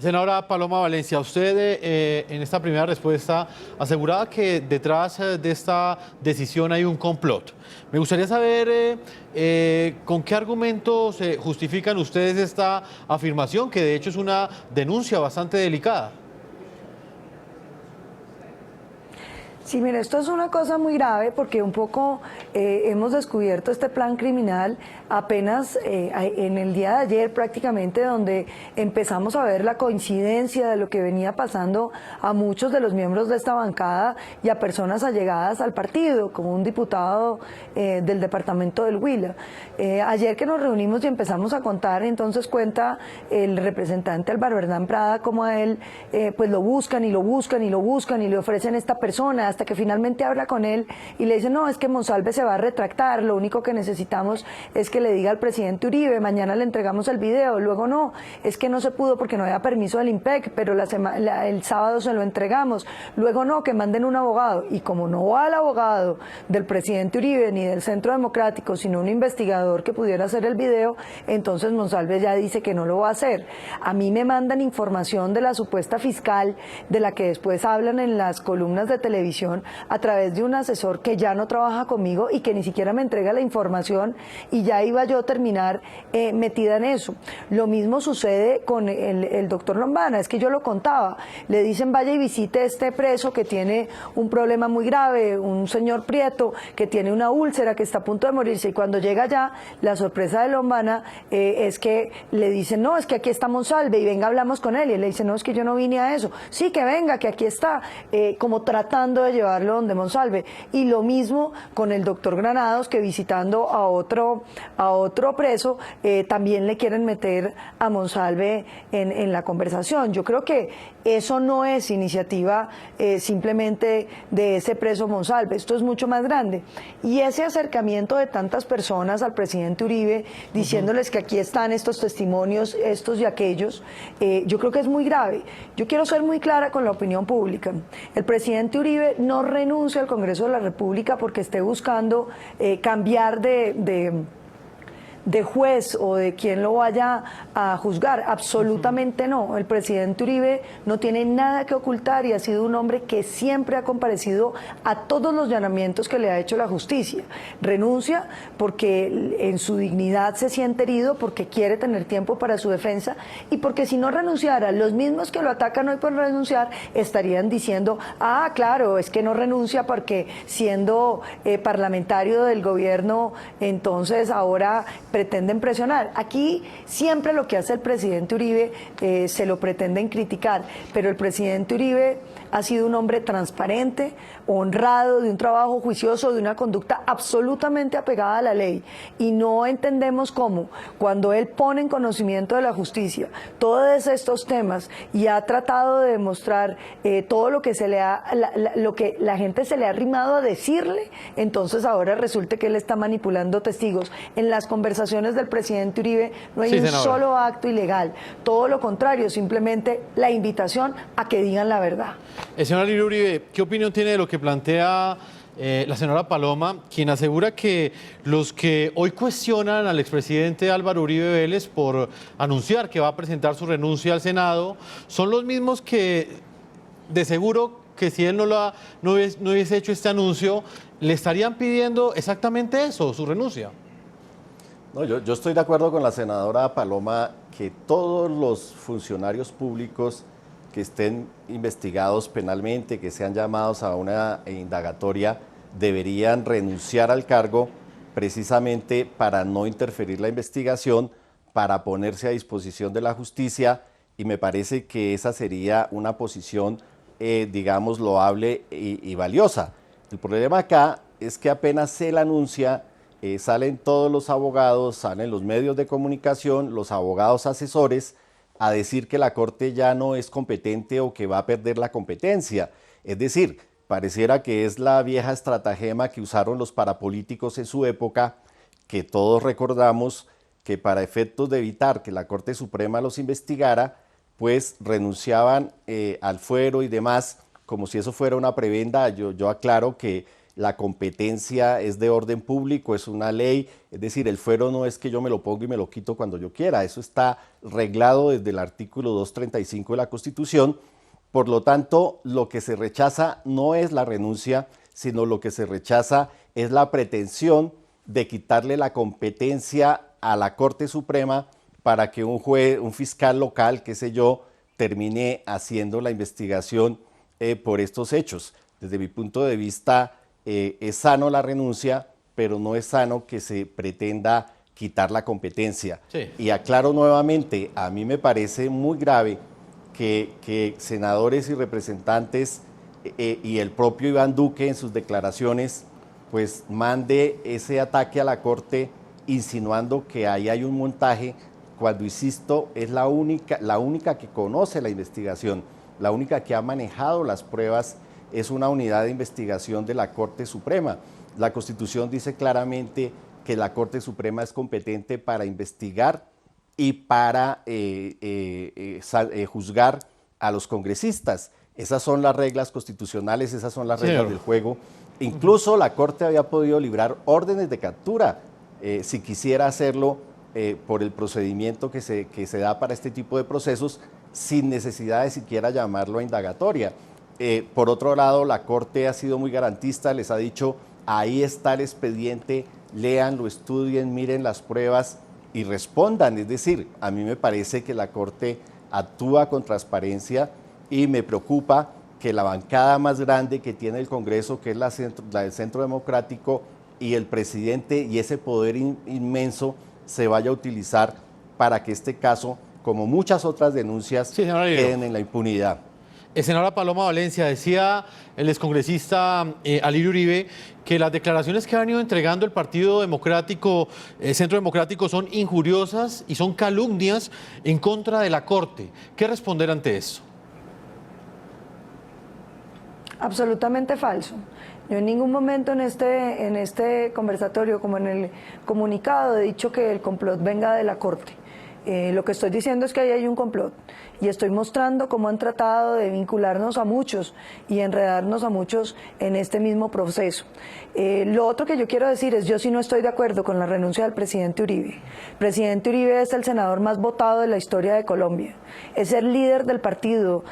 Senadora Paloma Valencia, usted en esta primera respuesta aseguraba que detrás de esta decisión hay un complot. Me gustaría saber con qué argumentos justifican ustedes esta afirmación, que de hecho es una denuncia bastante delicada. Sí, mire, esto es una cosa muy grave porque un poco hemos descubierto este plan criminal apenas en el día de ayer prácticamente, donde empezamos a ver la coincidencia de lo que venía pasando a muchos de los miembros de esta bancada y a personas allegadas al partido, como un diputado del departamento del Huila. Ayer que nos reunimos y empezamos a contar, entonces cuenta el representante Álvaro Hernán Prada cómo a él pues lo buscan y lo buscan y lo buscan y le ofrecen esta persona, hasta que finalmente habla con él y le dice: no, es que Monsalve se va a retractar, lo único que necesitamos es que le diga al presidente Uribe, mañana le entregamos el video. Luego: no, es que no se pudo porque no había permiso del IMPEC, pero el sábado se lo entregamos. Luego: no, que manden un abogado. Y como no va el abogado del presidente Uribe ni del Centro Democrático, sino un investigador que pudiera hacer el video, entonces Monsalve ya dice que no lo va a hacer. A mí me mandan información de la supuesta fiscal, de la que después hablan en las columnas de televisión, a través de un asesor que ya no trabaja conmigo y que ni siquiera me entrega la información, y ya iba yo a terminar metida en eso. Lo mismo sucede con el doctor Lombana, es que yo lo contaba, le dicen: vaya y visite este preso que tiene un problema muy grave, un señor Prieto que tiene una úlcera, que está a punto de morirse, y cuando llega allá, la sorpresa de Lombana es que le dicen: no, es que aquí está Monsalve y venga, hablamos con él, y él le dice: no, es que yo no vine a eso. Sí, que venga, que aquí está, como tratando de llevarlo donde Monsalve. Y lo mismo con el doctor Granados, que visitando a otro preso, también le quieren meter a Monsalve en la conversación. Yo creo que eso no es iniciativa simplemente de ese preso Monsalve, esto es mucho más grande. Y ese acercamiento de tantas personas al presidente Uribe, diciéndoles que aquí están estos testimonios, estos y aquellos, yo creo que es muy grave. Yo quiero ser muy clara con la opinión pública. El presidente Uribe no renuncia al Congreso de la República porque esté buscando cambiar de juez o de quien lo vaya a juzgar, absolutamente no. El presidente Uribe no tiene nada que ocultar y ha sido un hombre que siempre ha comparecido a todos los llamamientos que le ha hecho la justicia. Renuncia porque en su dignidad se siente herido, porque quiere tener tiempo para su defensa, y porque si no renunciara, los mismos que lo atacan hoy por renunciar estarían diciendo: ah, claro, es que no renuncia porque siendo parlamentario del gobierno, entonces ahora pretenden presionar. Aquí siempre lo que hace el presidente Uribe se lo pretenden criticar, pero el presidente Uribe ha sido un hombre transparente, honrado, de un trabajo juicioso, de una conducta absolutamente apegada a la ley, y no entendemos cómo, cuando él pone en conocimiento de la justicia todos estos temas y ha tratado de demostrar todo lo que lo que la gente se le ha arrimado a decirle, entonces ahora resulta que él está manipulando testigos. En las conversaciones del presidente Uribe no hay un solo acto ilegal, todo lo contrario, simplemente la invitación a que digan la verdad. Señora Lili Uribe, ¿qué opinión tiene de lo que plantea la senadora Paloma, quien asegura que los que hoy cuestionan al expresidente Álvaro Uribe Vélez por anunciar que va a presentar su renuncia al Senado son los mismos que, de seguro, que si él no hubiese hecho este anuncio, le estarían pidiendo exactamente eso, su renuncia? No, yo estoy de acuerdo con la senadora Paloma que todos los funcionarios públicos que estén investigados penalmente, que sean llamados a una indagatoria, deberían renunciar al cargo precisamente para no interferir la investigación, para ponerse a disposición de la justicia, y me parece que esa sería una posición, digamos, loable y valiosa. El problema acá es que apenas se la anuncia, salen todos los abogados, salen los medios de comunicación, los abogados asesores, a decir que la Corte ya no es competente o que va a perder la competencia. Es decir, pareciera que es la vieja estratagema que usaron los parapolíticos en su época, que todos recordamos que para efectos de evitar que la Corte Suprema los investigara, pues renunciaban al fuero y demás, como si eso fuera una prebenda. Yo aclaro que la competencia es de orden público, es una ley, es decir, el fuero no es que yo me lo pongo y me lo quito cuando yo quiera, eso está reglado desde el artículo 235 de la Constitución. Por lo tanto, lo que se rechaza no es la renuncia, sino lo que se rechaza es la pretensión de quitarle la competencia a la Corte Suprema para que un juez, un fiscal local, qué sé yo, termine haciendo la investigación por estos hechos. Desde mi punto de vista, es sano la renuncia, pero no es sano que se pretenda quitar la competencia. Sí. Y aclaro nuevamente, a mí me parece muy grave que senadores y representantes y el propio Iván Duque en sus declaraciones pues mande ese ataque a la Corte insinuando que ahí hay un montaje, cuando, insisto, es la única que conoce la investigación, la única que ha manejado las pruebas, es una unidad de investigación de la Corte Suprema. La Constitución dice claramente que la Corte Suprema es competente para investigar y para juzgar a los congresistas. Esas son las reglas constitucionales, esas son las reglas del juego. Incluso la Corte había podido librar órdenes de captura, si quisiera hacerlo por el procedimiento que se da para este tipo de procesos, sin necesidad de siquiera llamarlo a indagatoria. Por otro lado, la Corte ha sido muy garantista, les ha dicho, ahí está el expediente, léanlo, estudien, miren las pruebas y respondan. Es decir, a mí me parece que la Corte actúa con transparencia y me preocupa que la bancada más grande que tiene el Congreso, que es la del Centro Democrático, y el presidente y ese poder inmenso se vaya a utilizar para que este caso, como muchas otras denuncias, queden en la impunidad. Senadora Paloma Valencia, decía el excongresista Alirio Uribe que las declaraciones que ha venido entregando el Partido Democrático, Centro Democrático, son injuriosas y son calumnias en contra de la Corte. ¿Qué responder ante eso? Absolutamente falso. Yo en ningún momento en este conversatorio, como en el comunicado, he dicho que el complot venga de la Corte. Lo que estoy diciendo es que ahí hay un complot y estoy mostrando cómo han tratado de vincularnos a muchos y enredarnos a muchos en este mismo proceso. Lo otro que yo quiero decir es, yo sí no estoy de acuerdo con la renuncia del presidente Uribe. El presidente Uribe es el senador más votado de la historia de Colombia, es el líder del partido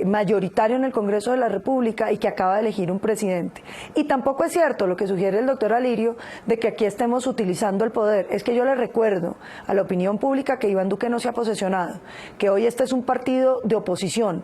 mayoritario en el Congreso de la República y que acaba de elegir un presidente. Y tampoco es cierto lo que sugiere el doctor Alirio de que aquí estemos utilizando el poder. Es que yo le recuerdo a la opinión pública que Iván Duque no se ha posesionado, que hoy este es un partido de oposición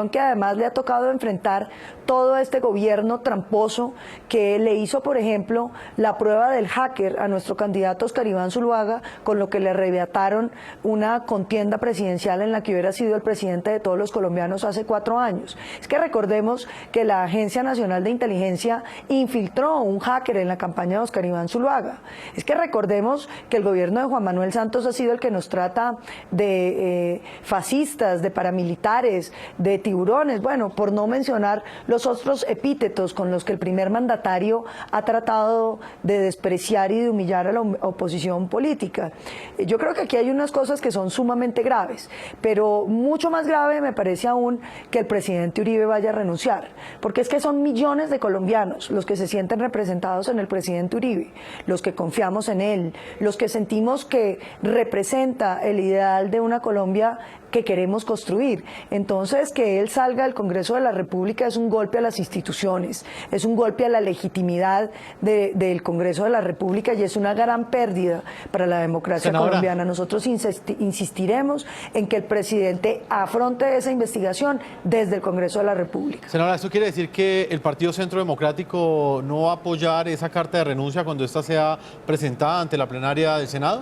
que además le ha tocado enfrentar todo este gobierno tramposo que le hizo, por ejemplo, la prueba del hacker a nuestro candidato Oscar Iván Zuluaga, con lo que le arrebataron una contienda presidencial en la que hubiera sido el presidente de todos los colombianos hace 4 años. Es que recordemos que la Agencia Nacional de Inteligencia infiltró un hacker en la campaña de Oscar Iván Zuluaga. Es que recordemos que el gobierno de Juan Manuel Santos ha sido el que nos trata de fascistas, de paramilitares, de tiburones, bueno, por no mencionar los otros epítetos con los que el primer mandatario ha tratado de despreciar y de humillar a la oposición política. Yo creo que aquí hay unas cosas que son sumamente graves, pero mucho más grave me parece aún que el presidente Uribe vaya a renunciar, porque es que son millones de colombianos los que se sienten representados en el presidente Uribe, los que confiamos en él, los que sentimos que representa el ideal de una Colombia que queremos construir. Entonces, que él salga del Congreso de la República es un golpe a las instituciones, es un golpe a la legitimidad del Congreso de la República y es una gran pérdida para la democracia colombiana. Nosotros insistiremos en que el presidente afronte esa investigación desde el Congreso de la República. Senadora, ¿esto quiere decir que el Partido Centro Democrático no va a apoyar esa carta de renuncia cuando ésta sea presentada ante la plenaria del Senado?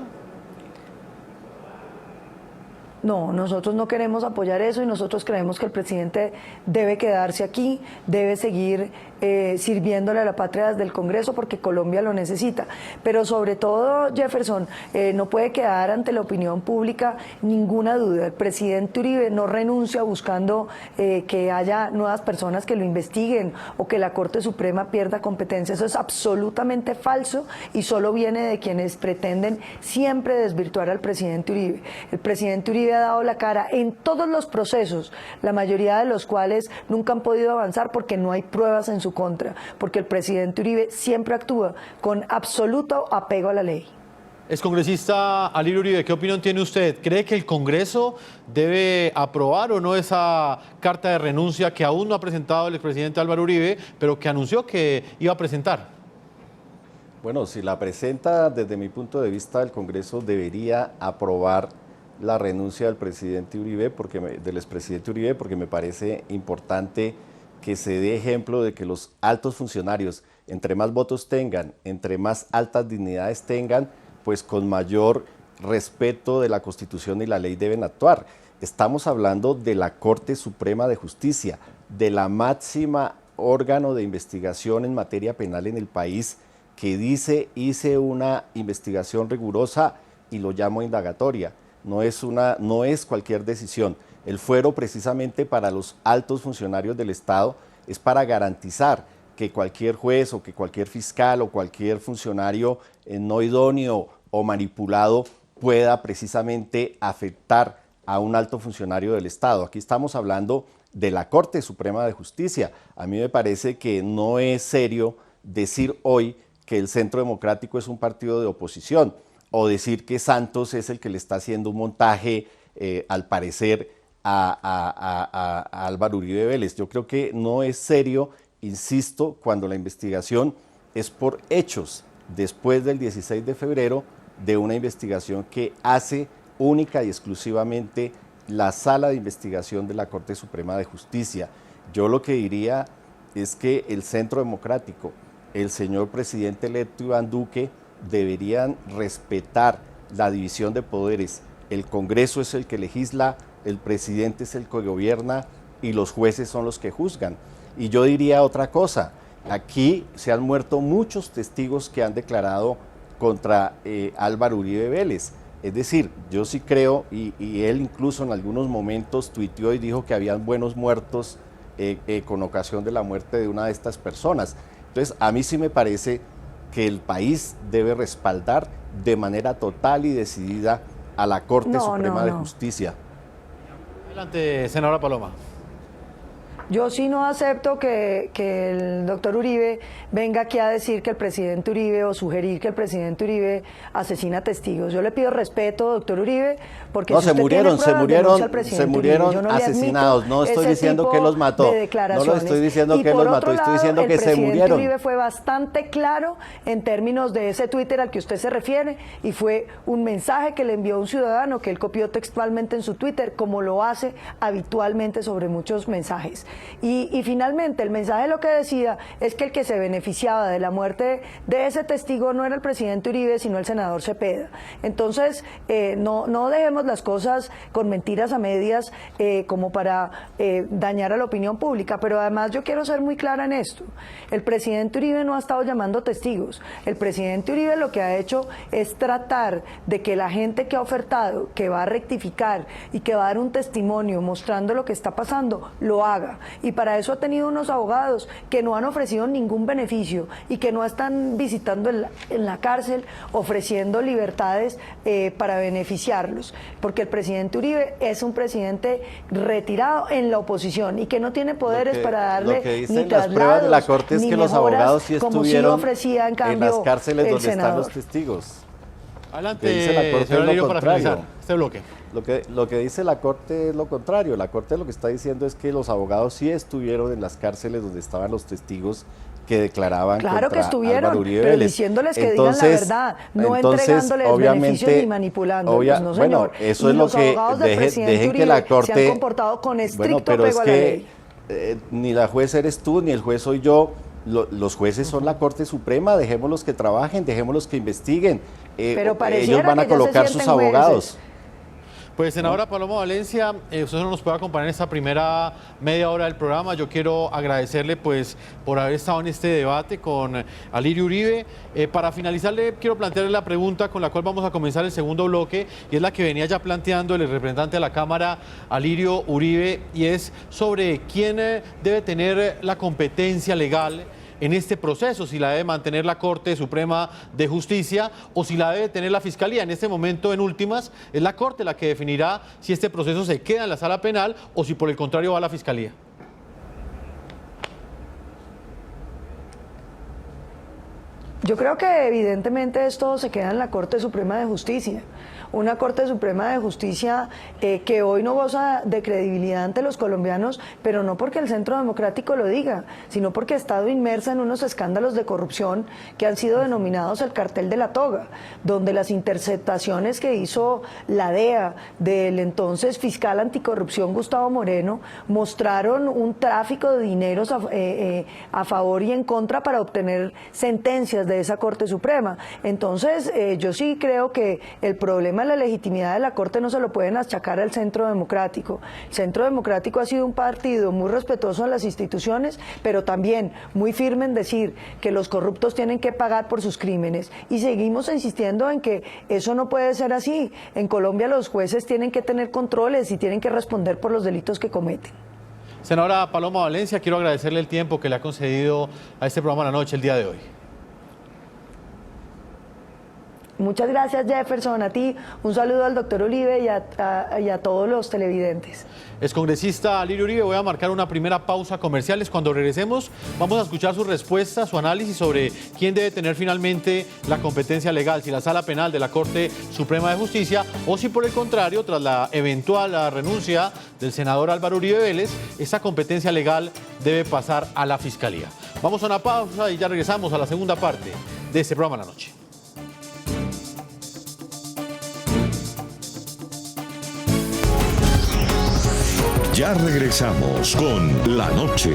No, nosotros no queremos apoyar eso y nosotros creemos que el presidente debe quedarse aquí, debe seguir sirviéndole a la patria desde el Congreso porque Colombia lo necesita. Pero sobre todo, Jefferson, no puede quedar ante la opinión pública ninguna duda. El presidente Uribe no renuncia buscando que haya nuevas personas que lo investiguen o que la Corte Suprema pierda competencia. Eso es absolutamente falso y solo viene de quienes pretenden siempre desvirtuar al presidente Uribe. El presidente Uribe ha dado la cara en todos los procesos, la mayoría de los cuales nunca han podido avanzar porque no hay pruebas en su su contra, porque el presidente Uribe siempre actúa con absoluto apego a la ley. Excongresista Alirio Uribe, ¿qué opinión tiene usted? ¿Cree que el Congreso debe aprobar o no esa carta de renuncia que aún no ha presentado el expresidente Álvaro Uribe, pero que anunció que iba a presentar? Bueno, si la presenta, desde mi punto de vista, el Congreso debería aprobar la renuncia del presidente Uribe, del expresidente Uribe, porque me parece importante que se dé ejemplo de que los altos funcionarios, entre más votos tengan, entre más altas dignidades tengan, pues con mayor respeto de la Constitución y la ley deben actuar. Estamos hablando de la Corte Suprema de Justicia, de la máxima órgano de investigación en materia penal en el país, que dice, hice una investigación rigurosa y lo llamo indagatoria. No es cualquier decisión. El fuero, precisamente para los altos funcionarios del Estado, es para garantizar que cualquier juez o que cualquier fiscal o cualquier funcionario no idóneo o manipulado pueda precisamente afectar a un alto funcionario del Estado. Aquí estamos hablando de la Corte Suprema de Justicia. A mí me parece que no es serio decir hoy que el Centro Democrático es un partido de oposición, o decir que Santos es el que le está haciendo un montaje, al parecer, a Álvaro Uribe Vélez. Yo creo que no es serio, insisto, cuando la investigación es por hechos después del 16 de febrero de una investigación que hace única y exclusivamente la Sala de Investigación de la Corte Suprema de Justicia. Yo lo que diría es que el Centro Democrático, el señor presidente electo Iván Duque, deberían respetar la división de poderes. El Congreso es el que legisla, el presidente es el que gobierna y los jueces son los que juzgan. Y yo diría otra cosa, aquí se han muerto muchos testigos que han declarado contra Álvaro Uribe Vélez. Es decir, yo sí creo, y él incluso en algunos momentos tuiteó y dijo que habían buenos muertos con ocasión de la muerte de una de estas personas. Entonces, a mí sí me parece que el país debe respaldar de manera total y decidida a la Corte Suprema de Justicia. Adelante, senadora Paloma. Yo sí no acepto que el doctor Uribe venga aquí a decir que el presidente Uribe o sugerir que el presidente Uribe asesina testigos. Yo le pido respeto, doctor Uribe, porque no, si usted se murieron asesinados. No estoy diciendo que los mató. No lo estoy diciendo que los mató, estoy diciendo que se murieron. El presidente Uribe fue bastante claro en términos de ese Twitter al que usted se refiere, y fue un mensaje que le envió un ciudadano que él copió textualmente en su Twitter, como lo hace habitualmente sobre muchos mensajes. Y finalmente el mensaje lo que decía es que el que se beneficiaba de la muerte de ese testigo no era el presidente Uribe, sino el senador Cepeda. Entonces, no dejemos las cosas con mentiras a medias como para dañar a la opinión pública. Pero además yo quiero ser muy clara en esto. El presidente Uribe no ha estado llamando testigos. El presidente Uribe lo que ha hecho es tratar de que la gente que ha ofertado, que va a rectificar y que va a dar un testimonio mostrando lo que está pasando, lo haga. Y para eso ha tenido unos abogados que no han ofrecido ningún beneficio y que no están visitando en la cárcel ofreciendo libertades para beneficiarlos, porque el presidente Uribe es un presidente retirado en la oposición y que no tiene poderes para darle ni traslados, las pruebas de la Corte es que los abogados sí estuvieron ofrecía, en cambio, en las cárceles donde senador. están los testigos. Adelante, señor Alirio, para finalizar este bloque. Lo que dice la Corte es lo contrario. La Corte lo que está diciendo es que los abogados sí estuvieron en las cárceles donde estaban los testigos que declaraban claro contra que estuvieron, Álvaro Uribe pero Vélez. diciéndoles que digan la verdad, no entregándoles beneficios ni manipulándolos, no señor. Bueno, eso es lo que dejen que la Corte se han comportado con estricto apego a la ley. Ni la juez eres tú, ni el juez soy yo. Los jueces son la Corte Suprema, dejémoslos que trabajen, dejémoslos que investiguen. Pero ellos van a colocar sus abogados. Pues, senadora Paloma Valencia, usted no nos puede acompañar en esta primera media hora del programa. Yo quiero agradecerle pues por haber estado en este debate con Alirio Uribe. Para finalizar, le quiero plantearle la pregunta con la cual vamos a comenzar el segundo bloque, y es la que venía ya planteando el representante de la Cámara, Alirio Uribe, y es sobre quién debe tener la competencia legal en este proceso, si la debe mantener la Corte Suprema de Justicia o si la debe tener la Fiscalía. En este momento, en últimas, es la Corte la que definirá si este proceso se queda en la sala penal o si por el contrario va a la Fiscalía. Yo creo que evidentemente esto se queda en la Corte Suprema de Justicia. Una Corte Suprema de Justicia que hoy no goza de credibilidad ante los colombianos, pero no porque el Centro Democrático lo diga, sino porque ha estado inmersa en unos escándalos de corrupción que han sido denominados el cartel de la toga, donde las interceptaciones que hizo la DEA del entonces fiscal anticorrupción Gustavo Moreno mostraron un tráfico de dineros a favor y en contra para obtener sentencias de esa Corte Suprema. Entonces, yo sí creo que el problema de la legitimidad de la Corte no se lo pueden achacar al Centro Democrático. El Centro Democrático ha sido un partido muy respetuoso de las instituciones, pero también muy firme en decir que los corruptos tienen que pagar por sus crímenes. Y seguimos insistiendo en que eso no puede ser así. En Colombia los jueces tienen que tener controles y tienen que responder por los delitos que cometen. Senadora Paloma Valencia, quiero agradecerle el tiempo que le ha concedido a este programa La Noche el día de hoy. Muchas gracias, Jefferson, a ti. Un saludo al doctor Uribe y a todos los televidentes. Excongresista Lirio Uribe, voy a marcar una primera pausa comerciales. Cuando regresemos vamos a escuchar su respuesta, su análisis sobre quién debe tener finalmente la competencia legal, si la Sala Penal de la Corte Suprema de Justicia o si por el contrario, tras la eventual renuncia del senador Álvaro Uribe Vélez, esa competencia legal debe pasar a la Fiscalía. Vamos a una pausa y ya regresamos a la segunda parte de este programa La Noche. Ya regresamos con La Noche.